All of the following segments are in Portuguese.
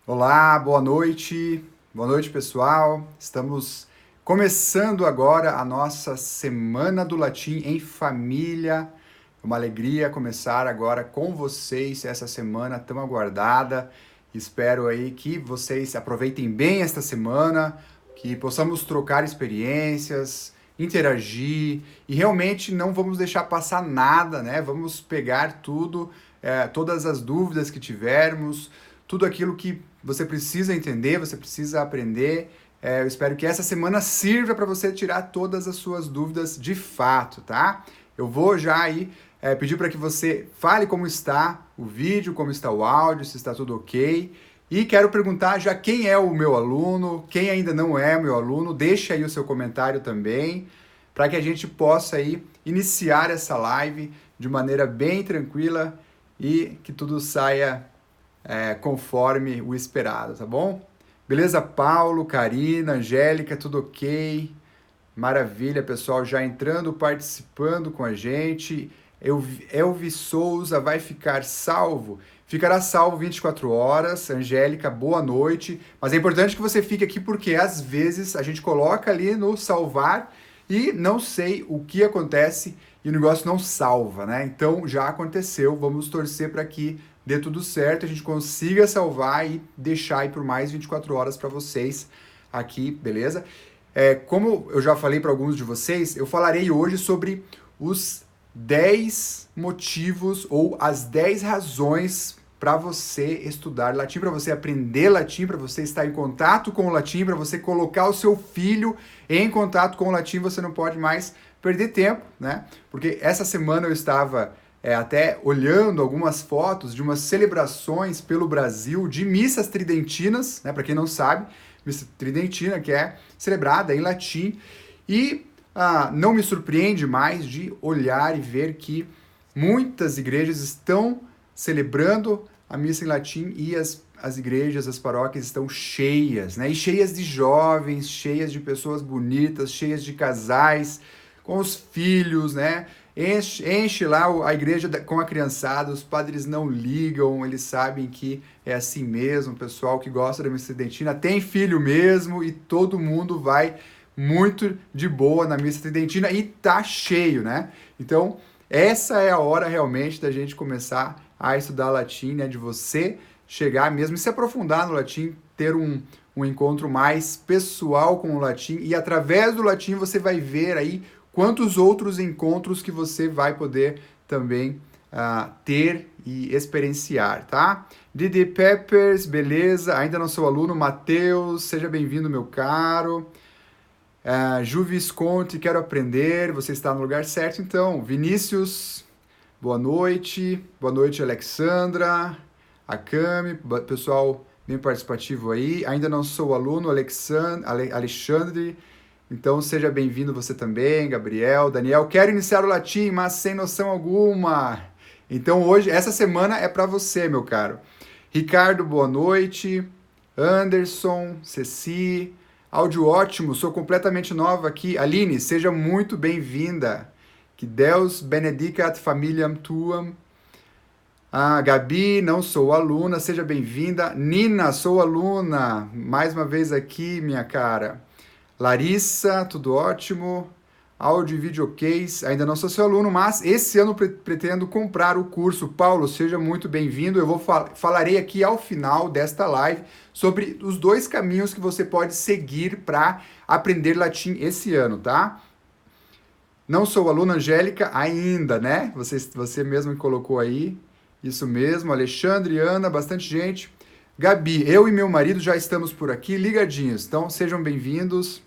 Olá, boa noite pessoal. Estamos começando agora a nossa Semana do Latim em Família. Uma alegria começar agora com vocês essa semana tão aguardada. Espero aí que vocês aproveitem bem esta semana, que possamos trocar experiências, interagir e realmente não vamos deixar passar nada, né? Vamos pegar tudo, todas as dúvidas que tivermos, tudo aquilo que você precisa entender, você precisa aprender. Eu espero que essa semana sirva para você tirar todas as suas dúvidas de fato, tá? Eu vou já aí pedir para que você fale como está o vídeo, como está o áudio, se está tudo ok. E quero perguntar já quem é o meu aluno, quem ainda não é meu aluno, deixa aí o seu comentário também, para que a gente possa aí iniciar essa live de maneira bem tranquila e que tudo saia conforme o esperado, tá bom? Beleza, Paulo, Karina, Angélica, tudo ok? Maravilha, pessoal, já entrando, participando com a gente. Elvis Souza vai ficar salvo? Ficará salvo 24 horas. Angélica, boa noite. Mas é importante que você fique aqui porque às vezes a gente coloca ali no salvar e não sei o que acontece e o negócio não salva, né? Então já aconteceu, vamos torcer para que dê tudo certo, a gente consiga salvar e deixar aí por mais 24 horas para vocês aqui, beleza? Como eu já falei para alguns de vocês, eu falarei hoje sobre os 10 motivos ou as 10 razões para você estudar latim, para você aprender latim, para você estar em contato com o latim, para você colocar o seu filho em contato com o latim. Você não pode mais perder tempo, né? Porque essa semana eu estava até olhando algumas fotos de umas celebrações pelo Brasil de missas tridentinas, né? Para quem não sabe, missa tridentina, que é celebrada em latim, e não me surpreende mais de olhar e ver que muitas igrejas estão celebrando a missa em latim e as igrejas, as paróquias estão cheias, né? E cheias de jovens, cheias de pessoas bonitas, cheias de casais, com os filhos, né? Enche lá a igreja com a criançada, os padres não ligam, eles sabem que é assim mesmo, o pessoal que gosta da missa tridentina tem filho mesmo e todo mundo vai muito de boa na missa tridentina e tá cheio, né? Então, essa é a hora realmente da gente começar a estudar latim, né? De você chegar mesmo e se aprofundar no latim, ter um encontro mais pessoal com o latim e através do latim você vai ver aí quantos outros encontros que você vai poder também ter e experienciar, tá? Didi Peppers, beleza? Ainda não sou aluno. Matheus, seja bem-vindo, meu caro. Ju Visconti, quero aprender. Você está no lugar certo, então. Vinícius, boa noite. Boa noite, Alexandra. Akami, pessoal bem participativo aí. Ainda não sou aluno, Alexandre. Então, seja bem-vindo você também, Gabriel, Daniel. Quero iniciar o latim, mas sem noção alguma. Então, hoje, essa semana é para você, meu caro. Ricardo, boa noite. Anderson, Ceci. Áudio ótimo, sou completamente nova aqui. Aline, seja muito bem-vinda. Que Deus benedicat familiam tuam. Gabi, não sou aluna, seja bem-vinda. Nina, sou aluna. Mais uma vez aqui, minha cara. Larissa, tudo ótimo. Áudio e vídeo ok. Ainda não sou seu aluno, mas esse ano pretendo comprar o curso. Paulo, seja muito bem-vindo. Eu falarei aqui ao final desta live sobre os 2 caminhos que você pode seguir para aprender latim esse ano, tá? Não sou aluna, Angélica, ainda, né? Você mesmo colocou aí. Isso mesmo, Alexandre, Ana, bastante gente. Gabi, eu e meu marido já estamos por aqui ligadinhos, então sejam bem-vindos.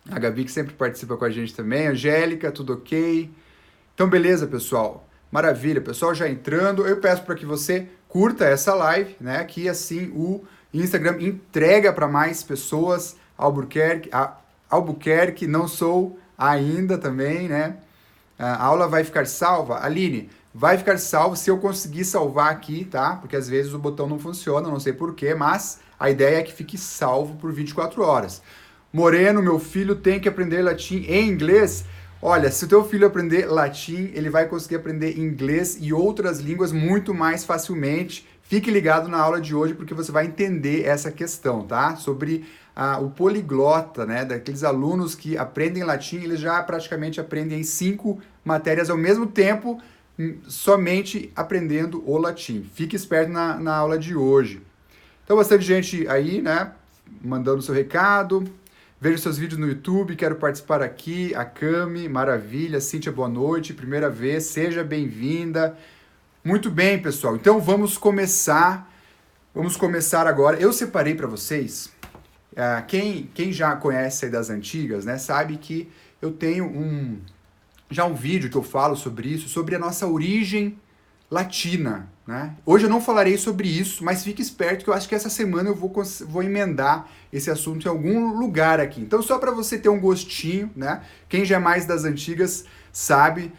A Gabi que sempre participa com a gente também. Angélica, tudo ok? Então, beleza, pessoal. Maravilha, pessoal já entrando. Eu peço para que você curta essa live, né? Que assim o Instagram entrega para mais pessoas. Albuquerque, não sou ainda também, né? A aula vai ficar salva. Aline, vai ficar salvo se eu conseguir salvar aqui, tá? Porque às vezes o botão não funciona, não sei porquê, mas a ideia é que fique salvo por 24 horas. Moreno, meu filho tem que aprender latim e inglês. Olha, se o teu filho aprender latim, ele vai conseguir aprender inglês e outras línguas muito mais facilmente. Fique ligado na aula de hoje porque você vai entender essa questão, tá? Sobre o poliglota, né? Daqueles alunos que aprendem latim, eles já praticamente aprendem 5 matérias ao mesmo tempo, somente aprendendo o latim. Fique esperto na aula de hoje. Então, bastante gente aí, né? Mandando seu recado. Vejo seus vídeos no YouTube, quero participar aqui. A Cami, maravilha. Cíntia, boa noite. Primeira vez, seja bem-vinda. Muito bem, pessoal. Então, vamos começar. Vamos começar agora. Eu separei para vocês. Quem já conhece aí das antigas, né? Sabe que eu tenho um vídeo que eu falo sobre isso, sobre a nossa origem latina, né? Hoje eu não falarei sobre isso, mas fique esperto que eu acho que essa semana eu vou emendar esse assunto em algum lugar aqui. Então, só para você ter um gostinho, né? Quem já é mais das antigas sabe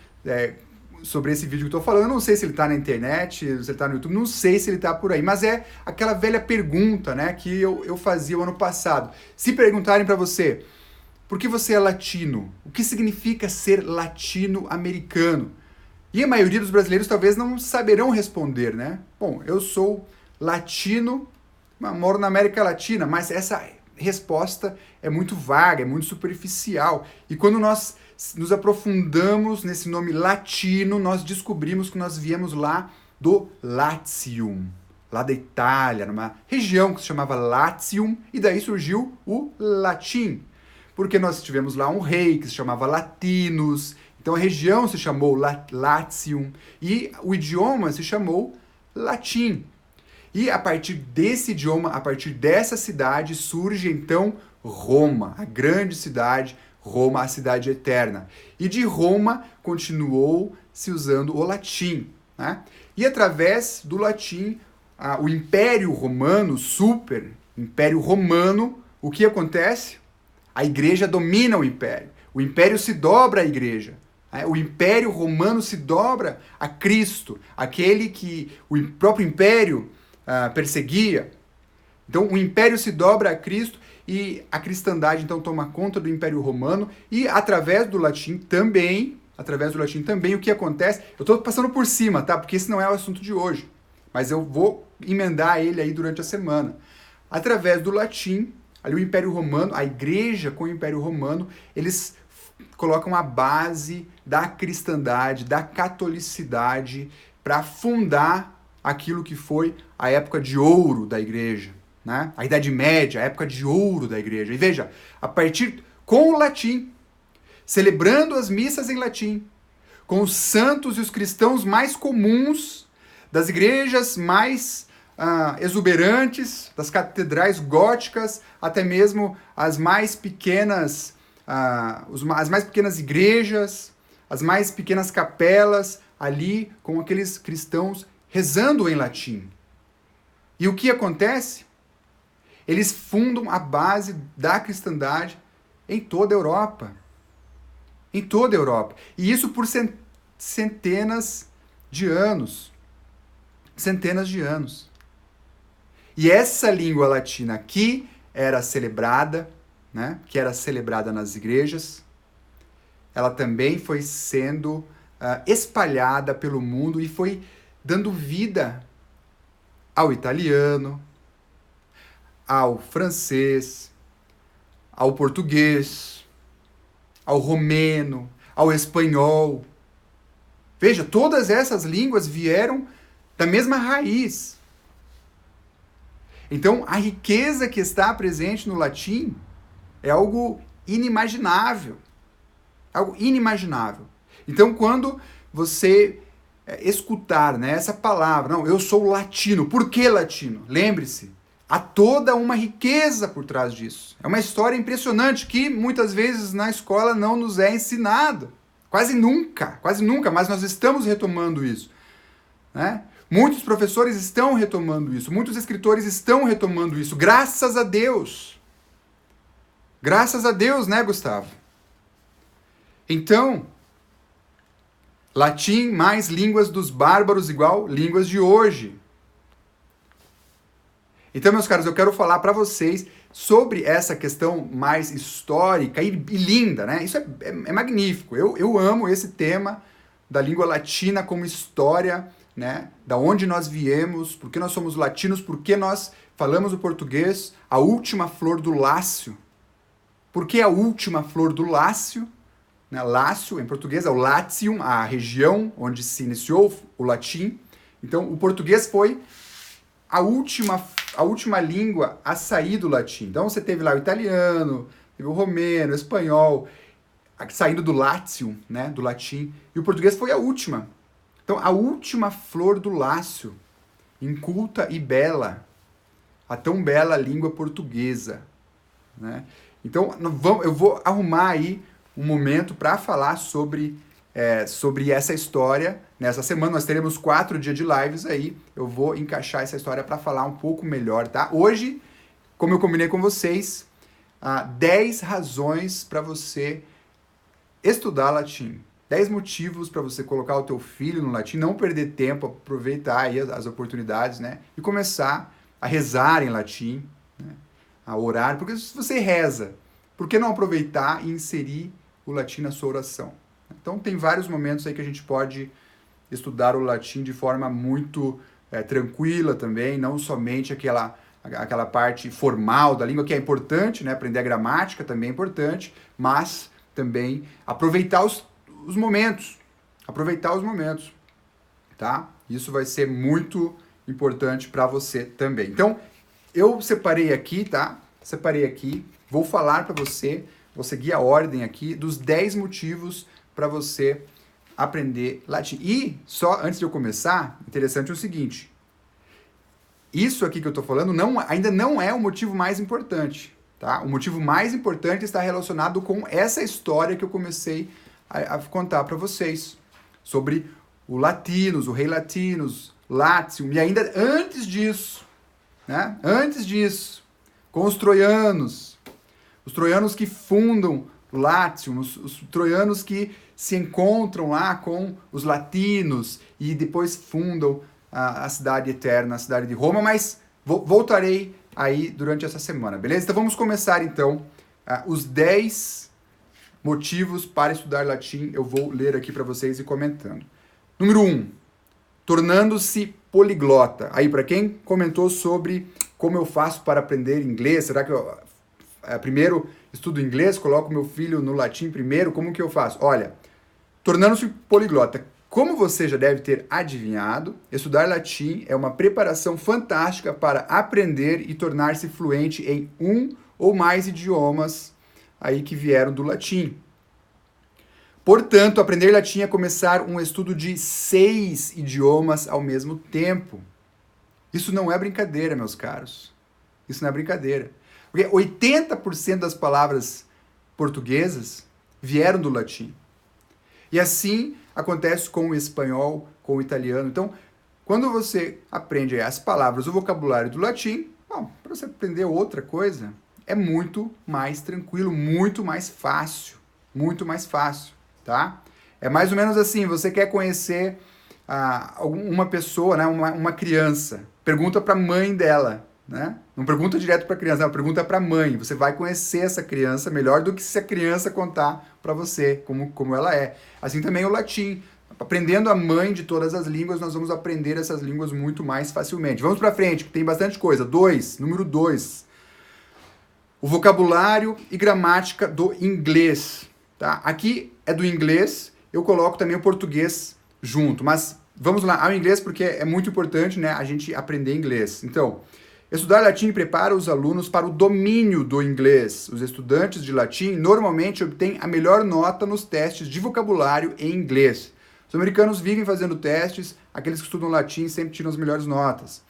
sobre esse vídeo que eu tô falando. Eu não sei se ele tá na internet, se ele tá no YouTube, não sei se ele tá por aí, mas é aquela velha pergunta, né, que eu fazia o ano passado. Se perguntarem para você, por que você é latino? O que significa ser latino-americano? E a maioria dos brasileiros talvez não saberão responder, né? Bom, eu sou latino, moro na América Latina, mas essa resposta é muito vaga, é muito superficial. E quando nós nos aprofundamos nesse nome latino, nós descobrimos que nós viemos lá do Latium, lá da Itália, numa região que se chamava Latium, e daí surgiu o latim, porque nós tivemos lá um rei que se chamava Latinus. Então a região se chamou Latium e o idioma se chamou latim. E a partir desse idioma, a partir dessa cidade, surge então Roma, a grande cidade, Roma, a cidade eterna. E de Roma continuou se usando o latim, né? E através do latim, o Império Romano, super Império Romano, o que acontece? A igreja domina o império se dobra à igreja. O Império Romano se dobra a Cristo, aquele que o próprio Império perseguia. Então o Império se dobra a Cristo e a cristandade então toma conta do Império Romano e através do latim também, o que acontece? Eu estou passando por cima, tá? Porque esse não é o assunto de hoje, mas eu vou emendar ele aí durante a semana. Através do latim, ali o Império Romano, a igreja com o Império Romano, eles colocam a base da cristandade, da catolicidade, para fundar aquilo que foi a época de ouro da igreja, né? A Idade Média, a época de ouro da igreja. E veja, com o latim, celebrando as missas em latim, com os santos e os cristãos mais comuns, das igrejas mais exuberantes, das catedrais góticas, até mesmo as mais pequenas as mais pequenas igrejas, as mais pequenas capelas, ali com aqueles cristãos rezando em latim. E o que acontece? Eles fundam a base da cristandade em toda a Europa. Em toda a Europa. E isso por centenas de anos. Centenas de anos. E essa língua latina aqui era celebrada, né, que era celebrada nas igrejas, ela também foi sendo espalhada pelo mundo e foi dando vida ao italiano, ao francês, ao português, ao romeno, ao espanhol. Veja, todas essas línguas vieram da mesma raiz. Então, a riqueza que está presente no latim é algo inimaginável. Algo inimaginável. Então, quando você escutar, né, essa palavra, não, eu sou latino. Por que latino? Lembre-se, há toda uma riqueza por trás disso. É uma história impressionante que muitas vezes na escola não nos é ensinado. Quase nunca, mas nós estamos retomando isso, né? Muitos professores estão retomando isso, muitos escritores estão retomando isso, graças a Deus. Graças a Deus, né, Gustavo? Então, latim mais línguas dos bárbaros igual línguas de hoje. Então, meus caros, eu quero falar para vocês sobre essa questão mais histórica e linda, né? Isso é magnífico. Eu amo esse tema da língua latina como história né? Da onde nós viemos, por que nós somos latinos, por que nós falamos o português, a última flor do Lácio. Por que a última flor do Lácio? Né? Lácio, em português, é o Latium, a região onde se iniciou o latim. Então, o português foi a última língua a sair do latim. Então, você teve lá o italiano, teve o romeno, o espanhol, saindo do Latium, né, do latim. E o português foi a última. Então, a última flor do Lácio, inculta e bela, a tão bela língua portuguesa, né? Então, eu vou arrumar aí um momento para falar sobre essa história. Nessa semana nós teremos 4 dias de lives aí, eu vou encaixar essa história para falar um pouco melhor, tá? Hoje, como eu combinei com vocês, 10 razões para você estudar latim. 10 motivos para você colocar o teu filho no latim, não perder tempo, aproveitar aí as oportunidades, né? E começar a rezar em latim, né? A orar, porque se você reza, por que não aproveitar e inserir o latim na sua oração? Então tem vários momentos aí que a gente pode estudar o latim de forma muito tranquila também, não somente aquela parte formal da língua, que é importante, né? Aprender a gramática também é importante, mas também aproveitar os momentos, tá? Isso vai ser muito importante para você também. Então, eu separei aqui, tá? Vou falar para você, vou seguir a ordem aqui dos 10 motivos para você aprender latim. E, só antes de eu começar, interessante o seguinte, isso aqui que eu tô falando ainda não é o motivo mais importante, tá? O motivo mais importante está relacionado com essa história que eu comecei a contar para vocês, sobre o Latinos, o rei Latinos, Latium, e ainda antes disso, né? Antes disso, com os troianos que fundam Latium, os troianos que se encontram lá com os latinos e depois fundam a cidade eterna, a cidade de Roma, mas voltarei aí durante essa semana, beleza? Então vamos começar então os 10 motivos para estudar latim, eu vou ler aqui para vocês e comentando. Número 1, tornando-se poliglota. Aí, para quem comentou sobre como eu faço para aprender inglês, será que eu primeiro estudo inglês, coloco meu filho no latim primeiro, como que eu faço? Olha, tornando-se poliglota, como você já deve ter adivinhado, estudar latim é uma preparação fantástica para aprender e tornar-se fluente em um ou mais idiomas aí que vieram do latim. Portanto, aprender latim é começar um estudo de 6 idiomas ao mesmo tempo. Isso não é brincadeira, meus caros. Isso não é brincadeira. Porque 80% das palavras portuguesas vieram do latim. E assim acontece com o espanhol, com o italiano. Então, quando você aprende as palavras, o vocabulário do latim, para você aprender outra coisa, é muito mais tranquilo, muito mais fácil, tá? É mais ou menos assim, você quer conhecer uma pessoa, né, uma criança, pergunta para a mãe dela, né? Não pergunta direto para a criança, não, pergunta para a mãe. Você vai conhecer essa criança melhor do que se a criança contar para você como ela é. Assim também o latim. Aprendendo a mãe de todas as línguas, nós vamos aprender essas línguas muito mais facilmente. Vamos para frente, tem bastante coisa. Número 2. O vocabulário e gramática do inglês. Tá? Aqui é do inglês, eu coloco também o português junto. Mas vamos lá ao inglês porque é muito importante, né, a gente aprender inglês. Então, estudar latim prepara os alunos para o domínio do inglês. Os estudantes de latim normalmente obtêm a melhor nota nos testes de vocabulário em inglês. Os americanos vivem fazendo testes, aqueles que estudam latim sempre tiram as melhores notas.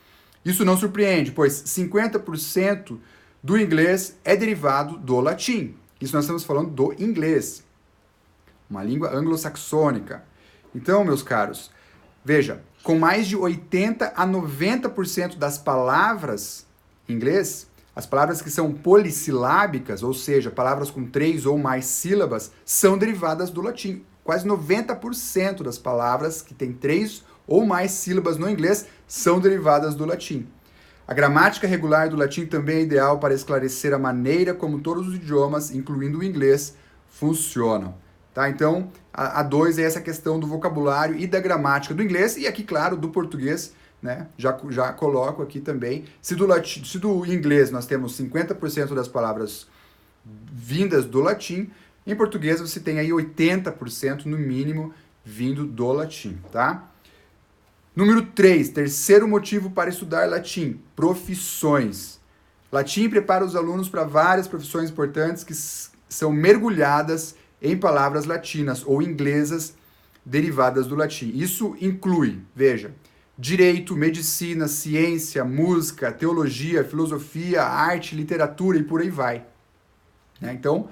Isso não surpreende, pois 50% do inglês é derivado do latim. Isso nós estamos falando do inglês, uma língua anglo-saxônica. Então, meus caros, veja, com mais de 80 a 90% das palavras em inglês, as palavras que são polissilábicas, ou seja, palavras com 3 ou mais sílabas, são derivadas do latim. Quase 90% das palavras que têm 3 ou mais sílabas no inglês são derivadas do latim. A gramática regular do latim também é ideal para esclarecer a maneira como todos os idiomas, incluindo o inglês, funcionam. Tá? Então, a 2 é essa questão do vocabulário e da gramática do inglês, e aqui, claro, do português, né? Já coloco aqui também. Se do inglês nós temos 50% das palavras vindas do latim, em português você tem aí 80% no mínimo vindo do latim, tá? Número 3, terceiro motivo para estudar latim, profissões. Latim prepara os alunos para várias profissões importantes que são mergulhadas em palavras latinas ou inglesas derivadas do latim. Isso inclui, veja, direito, medicina, ciência, música, teologia, filosofia, arte, literatura e por aí vai. Né? Então,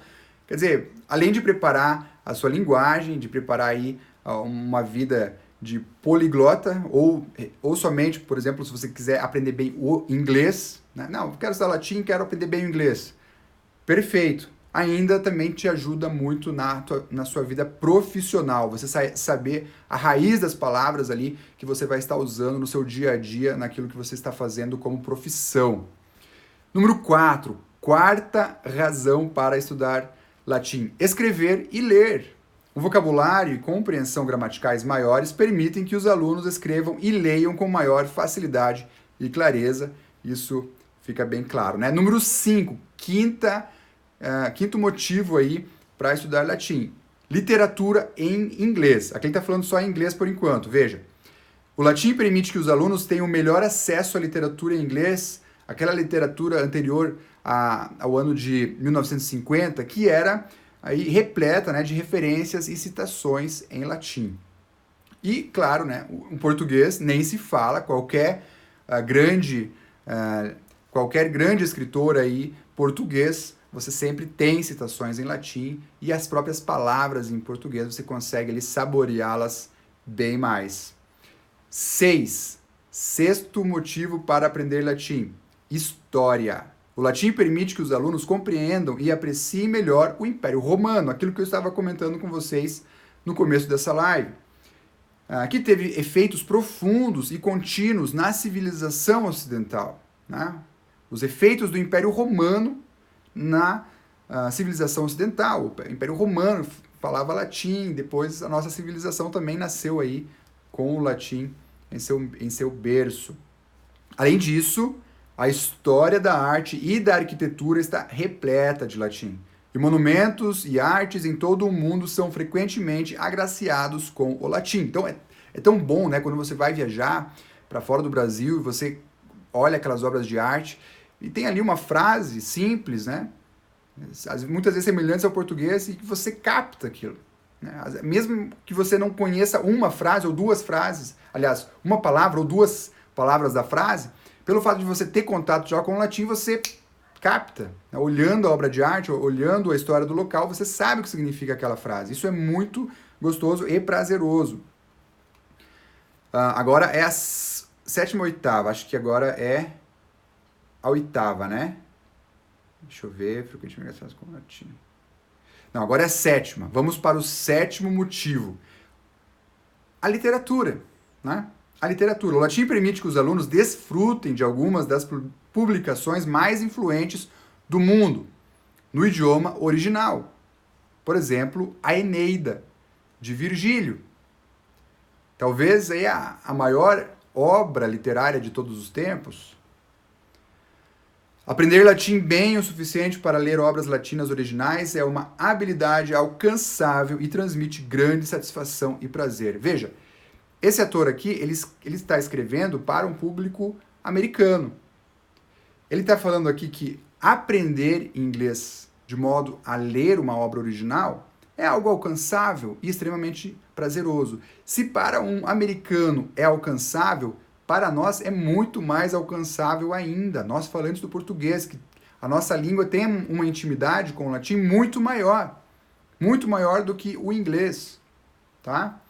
quer dizer, além de preparar a sua linguagem, de preparar aí uma vida de poliglota, ou somente, por exemplo, se você quiser aprender bem o inglês, né? Não, quero estudar latim, quero aprender bem o inglês. Perfeito. Ainda também te ajuda muito na sua vida profissional, você saber a raiz das palavras ali que você vai estar usando no seu dia a dia, naquilo que você está fazendo como profissão. Número 4, quarta razão para estudar latim, escrever e ler. O vocabulário e compreensão gramaticais maiores permitem que os alunos escrevam e leiam com maior facilidade e clareza. Isso fica bem claro, né? Número 5, quinto motivo aí para estudar latim, literatura em inglês. Aqui ele está falando só em inglês por enquanto, veja. O latim permite que os alunos tenham melhor acesso à literatura em inglês, aquela literatura anterior ao ano de 1950, que era aí repleta, né, de referências e citações em latim. E, claro, né, o português nem se fala, qualquer grande escritor aí português, você sempre tem citações em latim e as próprias palavras em português você consegue ali saboreá-las bem mais. 6. Sexto motivo para aprender latim, história. O latim permite que os alunos compreendam e apreciem melhor o Império Romano, aquilo que eu estava comentando com vocês no começo dessa live, que teve efeitos profundos e contínuos na civilização ocidental, né? Os efeitos do Império Romano na civilização ocidental. O Império Romano falava latim, depois a nossa civilização também nasceu aí com o latim em seu berço. Além disso, a história da arte e da arquitetura está repleta de latim. E monumentos e artes em todo o mundo são frequentemente agraciados com o latim. Então é tão bom, né, quando você vai viajar para fora do Brasil e você olha aquelas obras de arte e tem ali uma frase simples, né, muitas vezes semelhantes ao português, e que você capta aquilo. Né? Mesmo que você não conheça uma frase ou duas frases, aliás, uma palavra ou duas palavras da frase, pelo fato de você ter contato já com o latim, você capta. Né? Olhando a obra de arte, olhando a história do local, você sabe o que significa aquela frase. Isso é muito gostoso e prazeroso. Agora é a sétima ou oitava. Acho que agora é a oitava, né? Deixa eu ver. Frequentemente com latim. Não, agora é a sétima. Vamos para o sétimo motivo. A literatura, né? A literatura. O latim permite que os alunos desfrutem de algumas das publicações mais influentes do mundo no idioma original. Por exemplo, a Eneida, de Virgílio. Talvez aí a maior obra literária de todos os tempos. Aprender latim bem o suficiente para ler obras latinas originais é uma habilidade alcançável e transmite grande satisfação e prazer. Veja, esse ator aqui, ele está escrevendo para um público americano. Ele está falando aqui que aprender inglês de modo a ler uma obra original é algo alcançável e extremamente prazeroso. Se para um americano é alcançável, para nós é muito mais alcançável ainda. Nós falantes do português, que a nossa língua tem uma intimidade com o latim muito maior do que o inglês, tá?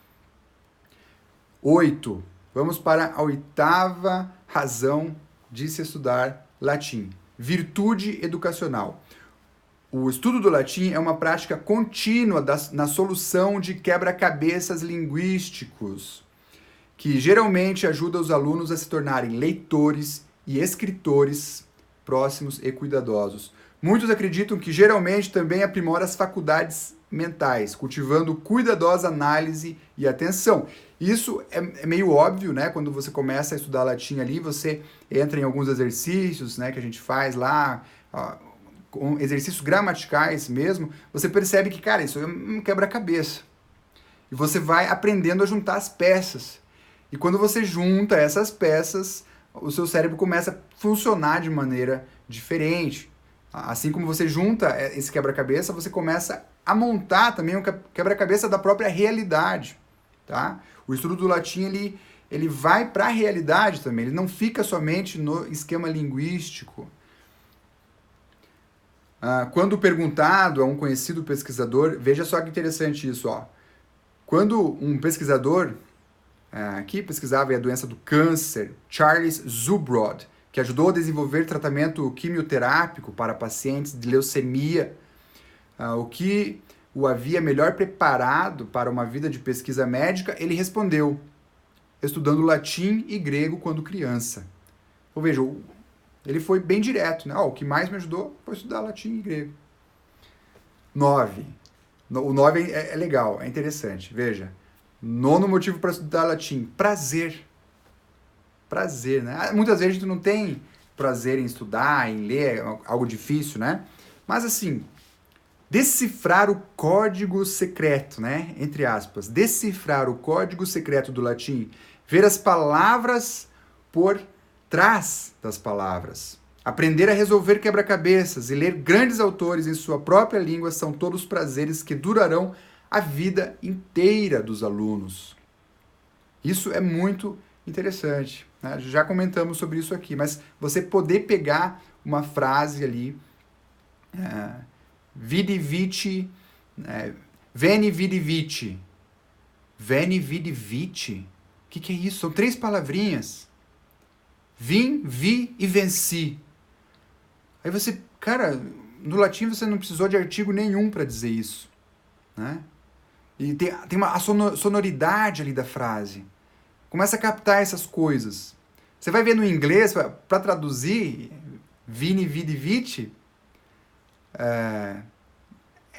8. Vamos para a oitava razão de se estudar latim. Virtude educacional. O estudo do latim é uma prática contínua na solução de quebra-cabeças linguísticos, que geralmente ajuda os alunos a se tornarem leitores e escritores próximos e cuidadosos. Muitos acreditam que geralmente também aprimora as faculdades mentais, cultivando cuidadosa análise e atenção. Isso é meio óbvio, né? Quando você começa a estudar latim ali, você entra em alguns exercícios, né, que a gente faz lá, com exercícios gramaticais mesmo, você percebe que, cara, isso é um quebra-cabeça. E você vai aprendendo a juntar as peças. E quando você junta essas peças, o seu cérebro começa a funcionar de maneira diferente. Assim como você junta esse quebra-cabeça, você começa a montar também um quebra-cabeça da própria realidade, tá? O estudo do latim, ele vai para a realidade também, ele não fica somente no esquema linguístico. Quando perguntado a um conhecido pesquisador, veja só que interessante isso, ó. Quando um pesquisador que pesquisava a doença do câncer, Charles Zubrod, que ajudou a desenvolver tratamento quimioterápico para pacientes de leucemia, o que o havia melhor preparado para uma vida de pesquisa médica, ele respondeu, estudando latim e grego quando criança. Ou veja, ele foi bem direto, né? O que mais me ajudou foi estudar latim e grego. 9. O 9 é legal, é interessante. Veja, 9º motivo para estudar latim, prazer. Prazer, né? Muitas vezes a gente não tem prazer em estudar, em ler, é algo difícil, né? Mas assim, decifrar o código secreto, né? Entre aspas, decifrar o código secreto do latim, ver as palavras por trás das palavras. Aprender a resolver quebra-cabeças e ler grandes autores em sua própria língua são todos prazeres que durarão a vida inteira dos alunos. Isso é muito interessante, né? Já comentamos sobre isso aqui, mas você poder pegar uma frase ali, vidi vici, veni vidi vici. Veni vidi vici? O que é isso? São 3 palavrinhas. Vim, vi e venci. Aí você, cara, no latim você não precisou de artigo nenhum para dizer isso, né? E tem a sonoridade ali da frase. Começa a captar essas coisas. Você vai ver no inglês, para traduzir, vini, vidi, vici, é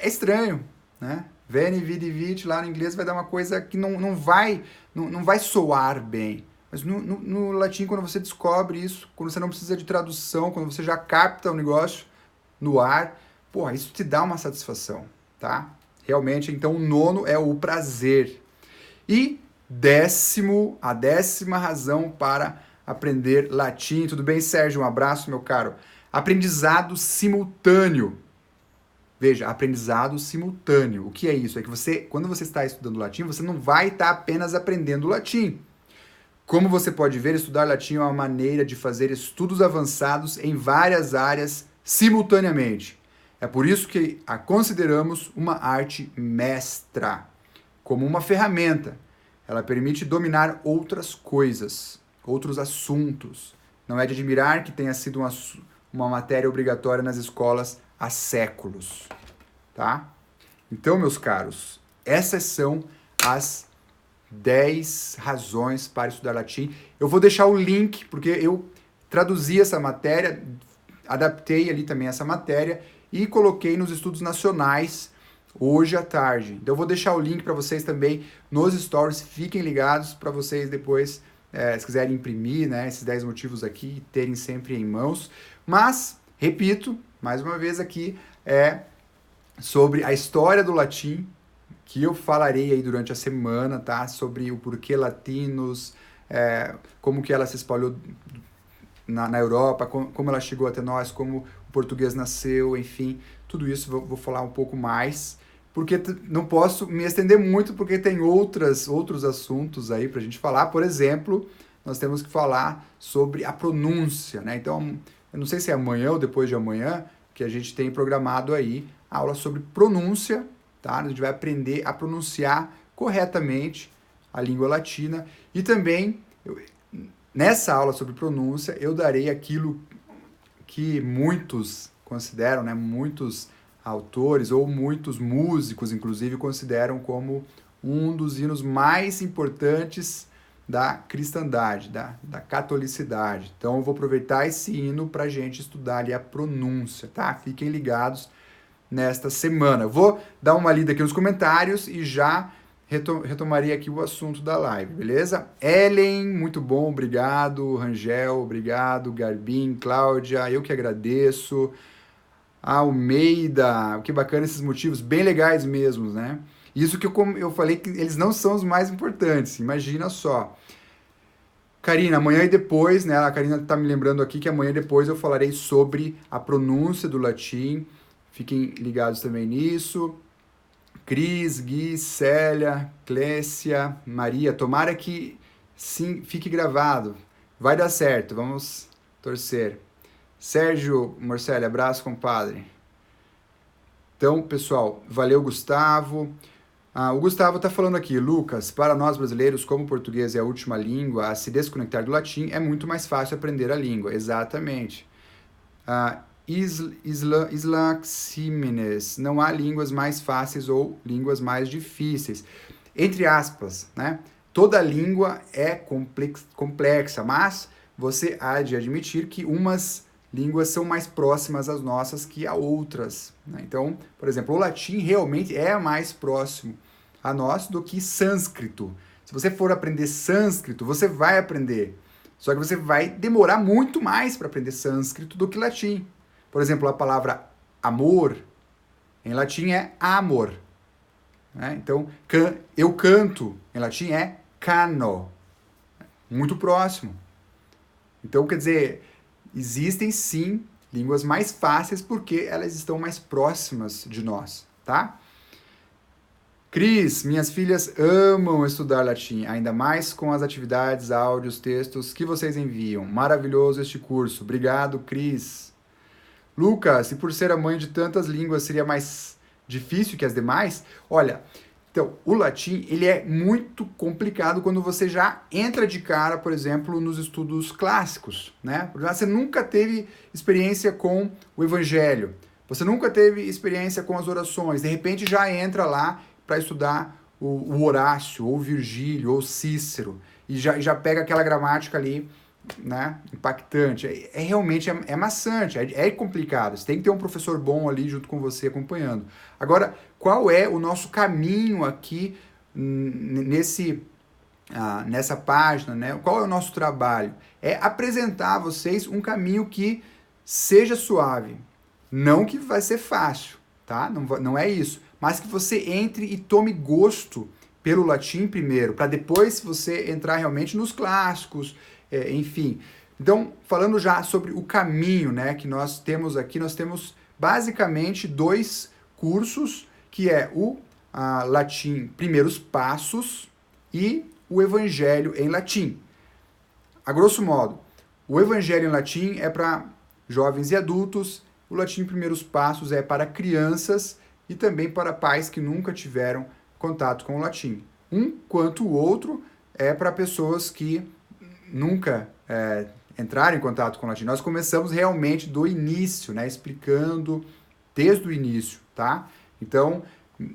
estranho, né? Veni, vidi, vici, lá no inglês vai dar uma coisa que não vai soar bem. Mas no latim, quando você descobre isso, quando você não precisa de tradução, quando você já capta o negócio no ar, porra, isso te dá uma satisfação, tá? Realmente, então, o 9º é o prazer. E a 10ª razão para aprender latim. Tudo bem, Sérgio? Um abraço, meu caro. Aprendizado simultâneo. Veja, aprendizado simultâneo. O que é isso? É que quando você está estudando latim, você não vai estar apenas aprendendo latim. Como você pode ver, estudar latim é uma maneira de fazer estudos avançados em várias áreas simultaneamente. É por isso que a consideramos uma arte mestra, como uma ferramenta. Ela permite dominar outras coisas, outros assuntos. Não é de admirar que tenha sido uma matéria obrigatória nas escolas há séculos, tá? Então, meus caros, essas são as 10 razões para estudar latim. Eu vou deixar o link, porque eu traduzi essa matéria, adaptei ali também essa matéria e coloquei nos estudos nacionais hoje à tarde. Então eu vou deixar o link para vocês também nos stories. Fiquem ligados para vocês depois, se quiserem imprimir, né, esses 10 motivos aqui e terem sempre em mãos. Mas, repito, mais uma vez aqui, sobre a história do latim, que eu falarei aí durante a semana, tá? Sobre o porquê latinos, como que ela se espalhou na Europa, como ela chegou até nós, como o português nasceu, enfim, tudo isso vou falar um pouco mais, porque não posso me estender muito, porque tem outros assuntos aí pra gente falar. Por exemplo, nós temos que falar sobre a pronúncia, né? Então, eu não sei se é amanhã ou depois de amanhã, que a gente tem programado aí a aula sobre pronúncia, tá? A gente vai aprender a pronunciar corretamente a língua latina e também, nessa aula sobre pronúncia, eu darei aquilo que muitos consideram, né, muitos autores ou muitos músicos, inclusive, consideram como um dos hinos mais importantes da cristandade, da catolicidade. Então, eu vou aproveitar esse hino para a gente estudar ali a pronúncia, tá? Fiquem ligados nesta semana. Vou dar uma lida aqui nos comentários e já retomaria aqui o assunto da live, beleza? Ellen, muito bom, obrigado. Rangel, obrigado. Garbim, Cláudia, eu que agradeço. Almeida, que bacana esses motivos, bem legais mesmo, né? Isso que eu falei que eles não são os mais importantes, imagina só. Karina, amanhã e depois, né? A Karina tá me lembrando aqui que amanhã e depois eu falarei sobre a pronúncia do latim. Fiquem ligados também nisso. Cris, Gui, Célia, Clécia, Maria, tomara que sim, fique gravado. Vai dar certo, vamos torcer. Sérgio Morcelli, abraço, compadre. Então, pessoal, valeu, Gustavo. O Gustavo está falando aqui, Lucas, para nós brasileiros, como o português é a última língua a se desconectar do latim, é muito mais fácil aprender a língua. Exatamente. Isla Ximenes, não há línguas mais fáceis ou línguas mais difíceis. Entre aspas, né? Toda língua é complexa, mas você há de admitir que umas línguas são mais próximas às nossas que a outras, né? Então, por exemplo, o latim realmente é mais próximo a nós do que sânscrito. Se você for aprender sânscrito, você vai aprender. Só que você vai demorar muito mais para aprender sânscrito do que latim. Por exemplo, a palavra amor, em latim é amor, né? Então, eu canto, em latim é cano. Muito próximo. Então, quer dizer, existem sim línguas mais fáceis porque elas estão mais próximas de nós, tá? Cris, minhas filhas amam estudar latim, ainda mais com as atividades, áudios, textos que vocês enviam. Maravilhoso este curso. Obrigado, Cris. Lucas, e por ser a mãe de tantas línguas, seria mais difícil que as demais? Olha, então, o latim, ele é muito complicado quando você já entra de cara, por exemplo, nos estudos clássicos, né? Porque você nunca teve experiência com o evangelho, você nunca teve experiência com as orações, de repente já entra lá para estudar o Horácio, ou Virgílio, ou Cícero, e já pega aquela gramática ali, né, impactante. Realmente maçante, é complicado. Você tem que ter um professor bom ali junto com você acompanhando. Agora, qual é o nosso caminho aqui nessa página, né? Qual é o nosso trabalho? É apresentar a vocês um caminho que seja suave. Não que vai ser fácil, tá? Não é isso. Mas que você entre e tome gosto pelo latim primeiro, para depois você entrar realmente nos clássicos, enfim. Então, falando já sobre o caminho, né, que nós temos aqui, nós temos basicamente 2 cursos, que é o Latim Primeiros Passos e o Evangelho em Latim. A grosso modo, o Evangelho em Latim é para jovens e adultos, o Latim Primeiros Passos é para crianças e também para pais que nunca tiveram contato com o latim. Quanto o outro é para pessoas que nunca entraram em contato com o latim. Nós começamos realmente do início, né, explicando desde o início, tá? Então,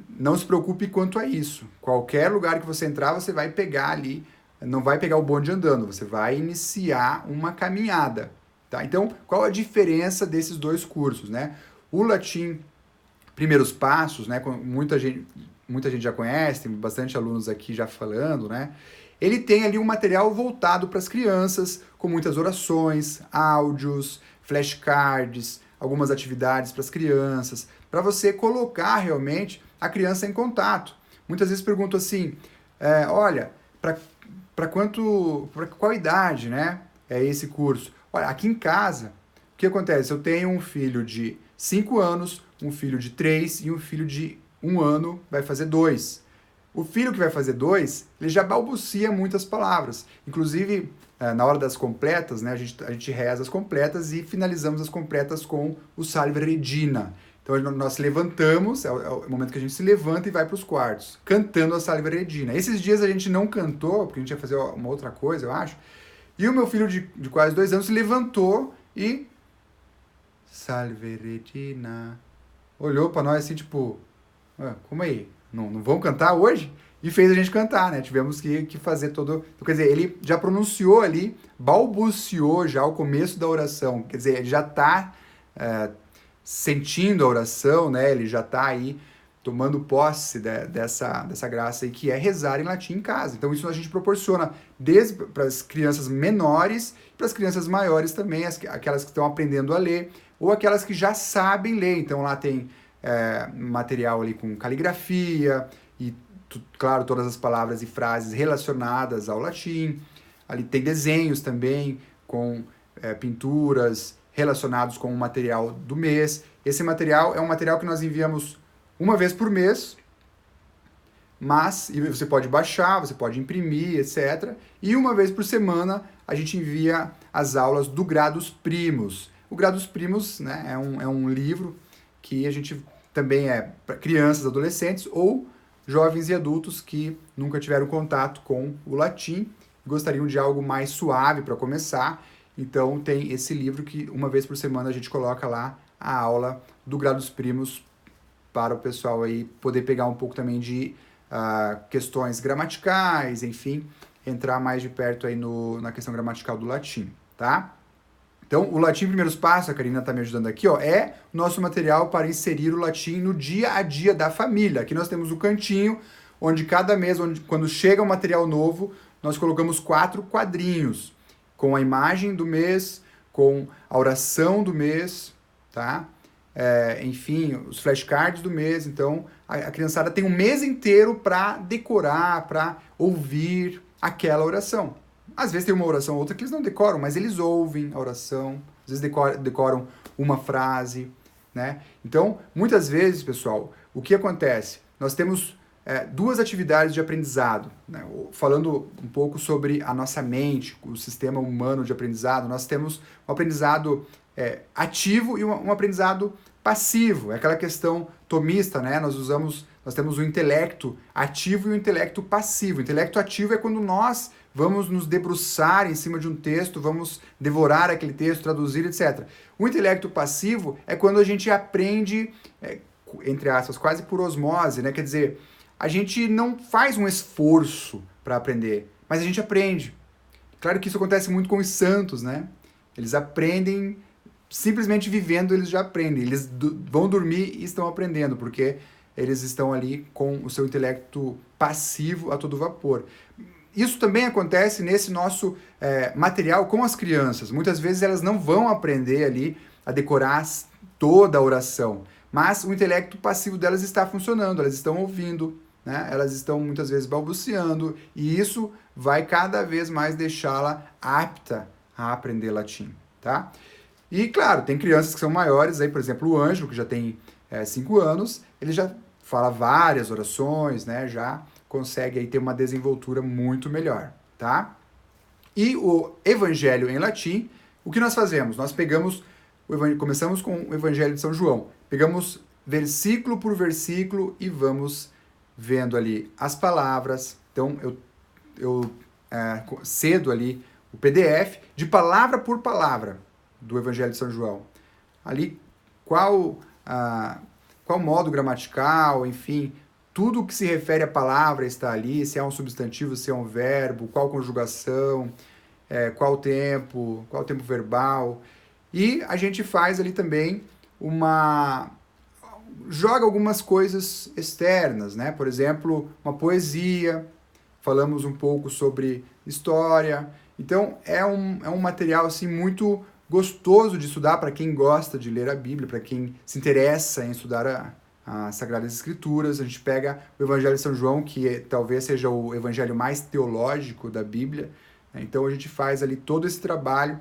não se preocupe quanto a isso. Qualquer lugar que você entrar, você vai pegar ali, não vai pegar o bonde andando, você vai iniciar uma caminhada, tá? Então, qual a diferença desses 2 cursos, né? O latim Primeiros Passos, né, muita gente já conhece, tem bastante alunos aqui já falando, né? Ele tem ali um material voltado para as crianças, com muitas orações, áudios, flashcards, algumas atividades para as crianças, para você colocar realmente a criança em contato. Muitas vezes pergunto assim, olha, para qual idade, né, é esse curso? Olha, aqui em casa, o que acontece? Eu tenho um filho de 5 anos, um filho de 3 e um filho de 1 ano, vai fazer 2. O filho que vai fazer 2, ele já balbucia muitas palavras. Inclusive, na hora das completas, né, a gente reza as completas e finalizamos as completas com o Salve Regina. Então, nós levantamos, é o momento que a gente se levanta e vai para os quartos, cantando a Salve Regina. Esses dias a gente não cantou, porque a gente ia fazer uma outra coisa, eu acho. E o meu filho de quase 2 anos se levantou e... Salve Regina. Olhou para nós assim, tipo, como aí? Não vão cantar hoje? E fez a gente cantar, né? Tivemos que fazer todo... Então, quer dizer, ele já pronunciou ali, balbuciou já o começo da oração. Quer dizer, ele já está sentindo a oração, né? Ele já está aí tomando posse dessa graça aí, que é rezar em latim em casa. Então isso a gente proporciona desde para as crianças menores, para as crianças maiores também, aquelas que estão aprendendo a ler, ou aquelas que já sabem ler. Então lá tem material ali com caligrafia e, claro, todas as palavras e frases relacionadas ao latim. Ali tem desenhos também com pinturas relacionados com o material do mês. Esse material é um material que nós enviamos uma vez por mês, mas e você pode baixar, você pode imprimir, etc. E uma vez por semana a gente envia as aulas do Gradus Primus. O Gradus Primus, né, é um livro que a gente também é para crianças, adolescentes ou jovens e adultos que nunca tiveram contato com o latim, gostariam de algo mais suave para começar. Então tem esse livro que uma vez por semana a gente coloca lá a aula do Gradus Primus para o pessoal aí poder pegar um pouco também de questões gramaticais, enfim, entrar mais de perto aí na questão gramatical do latim, tá? Então, o Latim Primeiros Passos, a Karina está me ajudando aqui, ó, é o nosso material para inserir o latim no dia a dia da família. Aqui nós temos o cantinho, onde cada mês, quando chega um material novo, nós colocamos 4 quadrinhos, com a imagem do mês, com a oração do mês, tá? Enfim, os flashcards do mês. Então, a criançada tem um mês inteiro para decorar, para ouvir aquela oração. Às vezes tem uma oração ou outra que eles não decoram, mas eles ouvem a oração, às vezes decoram uma frase, né? Então, muitas vezes, pessoal, o que acontece? Nós temos 2 atividades de aprendizado, né? Falando um pouco sobre a nossa mente, o sistema humano de aprendizado, nós temos um aprendizado ativo e um aprendizado passivo. É aquela questão tomista, né? Nós temos o intelecto ativo e o intelecto passivo. O intelecto ativo é quando nós vamos nos debruçar em cima de um texto, vamos devorar aquele texto, traduzir, etc. O intelecto passivo é quando a gente aprende, entre aspas, quase por osmose, né? Quer dizer, a gente não faz um esforço para aprender, mas a gente aprende. Claro que isso acontece muito com os santos, né? Eles aprendem, simplesmente vivendo, eles já aprendem. Eles vão dormir e estão aprendendo, porque eles estão ali com o seu intelecto passivo a todo vapor. Isso também acontece nesse nosso material com as crianças. Muitas vezes elas não vão aprender ali a decorar toda a oração, mas o intelecto passivo delas está funcionando, elas estão ouvindo, né? Elas estão muitas vezes balbuciando, e isso vai cada vez mais deixá-la apta a aprender latim, tá? E claro, tem crianças que são maiores, aí, por exemplo, o Ângelo, que já tem 5 anos, ele já fala várias orações, né? Já consegue aí ter uma desenvoltura muito melhor, tá? E o Evangelho em latim, o que nós fazemos? Nós começamos com o Evangelho de São João, pegamos versículo por versículo e vamos vendo ali as palavras. Então, eu cedo ali o PDF de palavra por palavra do Evangelho de São João. Ali, qual modo gramatical, enfim, tudo que se refere à palavra está ali, se é um substantivo, se é um verbo, qual conjugação, qual tempo verbal. E a gente faz ali também joga algumas coisas externas, né? Por exemplo, uma poesia, falamos um pouco sobre história. Então, é um material assim, muito gostoso de estudar para quem gosta de ler a Bíblia, para quem se interessa em estudar as Sagradas Escrituras. A gente pega o Evangelho de São João, que talvez seja o evangelho mais teológico da Bíblia, né? Então a gente faz ali todo esse trabalho,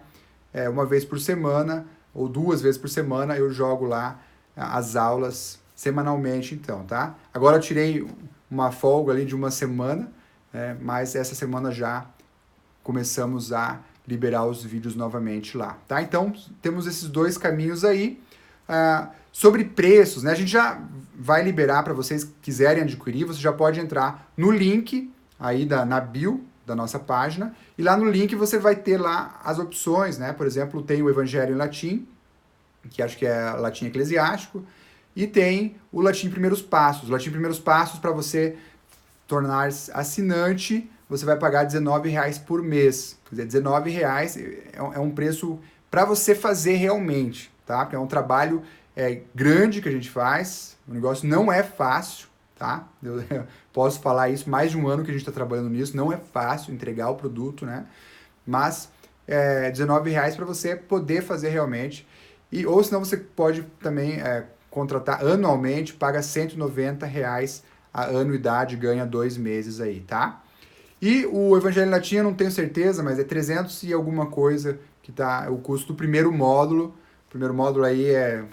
uma vez por semana, ou 2 vezes por semana, eu jogo lá as aulas semanalmente, então, tá? Agora eu tirei uma folga ali de uma semana, mas essa semana já começamos a liberar os vídeos novamente lá, tá? Então, temos esses 2 caminhos aí. Sobre preços, né? A gente já vai liberar para vocês que quiserem adquirir, você já pode entrar no link aí na bio da nossa página, e lá no link você vai ter lá as opções, né? Por exemplo, tem o Evangelho em Latim, que acho que é latim eclesiástico, e tem o Latim Primeiros Passos. O Latim Primeiros Passos, para você tornar-se assinante, você vai pagar R$19 por mês. Quer dizer, R$19 é um preço para você fazer realmente, tá? Porque é um trabalho grande que a gente faz, o negócio não é fácil, tá? Eu posso falar isso, mais de um ano que a gente está trabalhando nisso, não é fácil entregar o produto, né? Mas R$19 para você poder fazer realmente, ou senão você pode também contratar anualmente, paga R$190 a anuidade, ganha 2 meses aí, tá? E o Evangelho em Latim eu não tenho certeza, mas é 300 e alguma coisa que tá o custo do primeiro módulo. O primeiro módulo aí é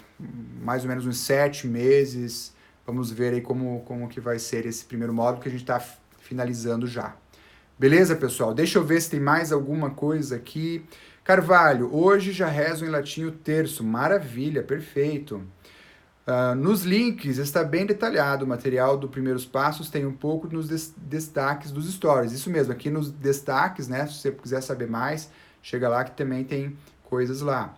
mais ou menos uns 7 meses. Vamos ver aí como que vai ser esse primeiro módulo que a gente está finalizando já. Beleza, pessoal? Deixa eu ver se tem mais alguma coisa aqui. Carvalho, hoje já rezo em latim o terço. Maravilha, perfeito. Nos links está bem detalhado o material do Primeiros Passos, tem um pouco nos destaques dos stories. Isso mesmo, aqui nos destaques, né? Se você quiser saber mais, chega lá que também tem coisas lá.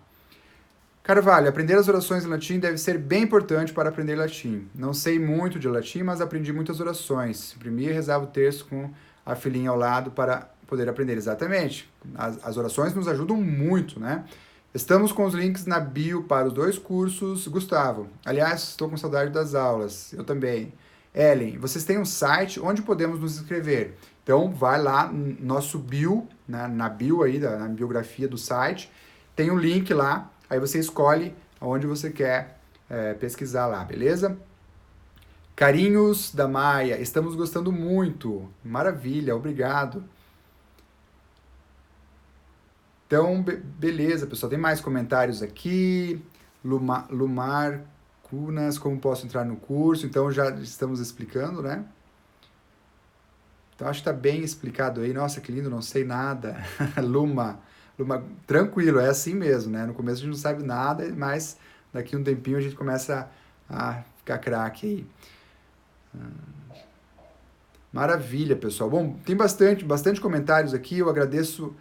Carvalho, aprender as orações em latim deve ser bem importante para aprender latim. Não sei muito de latim, mas aprendi muitas orações. Imprimia e rezava o texto com a filhinha ao lado para poder aprender. Exatamente. As orações nos ajudam muito, né? Estamos com os links na bio para os 2 cursos. Gustavo, aliás, estou com saudade das aulas. Eu também. Ellen, vocês têm um site onde podemos nos inscrever. Então, vai lá no nosso bio, na bio aí, na biografia do site. Tem um link lá, aí você escolhe onde você quer pesquisar lá, beleza? Carinhos da Maia, estamos gostando muito. Maravilha, obrigado. Então, beleza, pessoal. Tem mais comentários aqui. Lumar Cunas, como posso entrar no curso? Então, já estamos explicando, né? Então, acho que está bem explicado aí. Nossa, que lindo, não sei nada. Luma, tranquilo, é assim mesmo, né? No começo a gente não sabe nada, mas daqui a um tempinho a gente começa a ficar craque aí. Maravilha, pessoal. Bom, tem bastante comentários aqui. Eu agradeço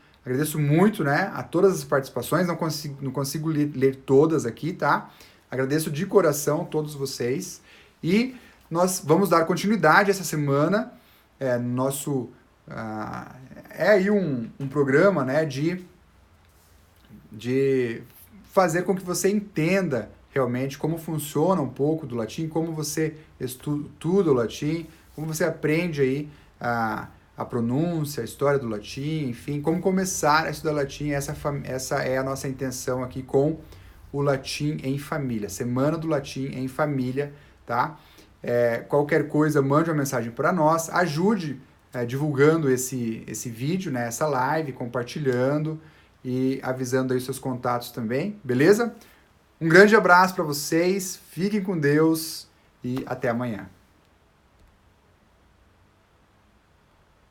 muito, né, a todas as participações. Não consigo ler todas aqui, tá? Agradeço de coração a todos vocês. E nós vamos dar continuidade essa semana. Nosso aí um programa, né, de fazer com que você entenda realmente como funciona um pouco do latim, como você estuda o latim, como você aprende aí a pronúncia, a história do latim, enfim, como começar a estudar latim. Essa é a nossa intenção aqui com o Latim em Família, Semana do Latim em Família, tá? Qualquer coisa, mande uma mensagem para nós, ajude divulgando esse vídeo, né, essa live, compartilhando e avisando aí os seus contatos também, beleza? Um grande abraço para vocês, fiquem com Deus e até amanhã.